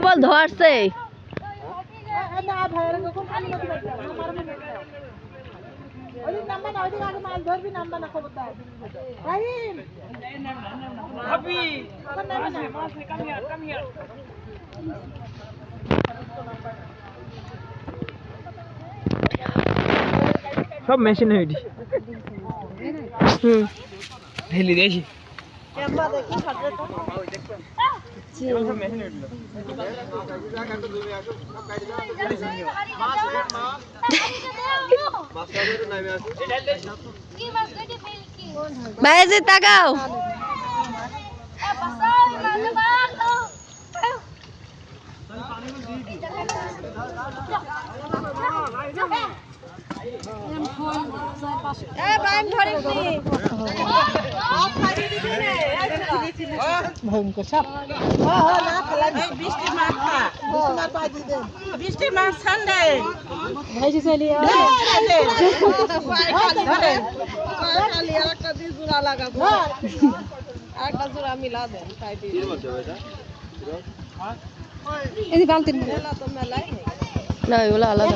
call ধরছে সব machine হইডি ঢেলি দিয়েছি বাইরে তাকাও ভয়ঙ্কর সাপ বৃষ্টির মাছ ঠান্ডা ভাইজি চাইলি একটা দিয়ে জোড়া লাগাবো একটা জোড়া মিলা দেন তাই দিয়ে এই বালতির মেলা তো মেলায় না এগুলো আলাদা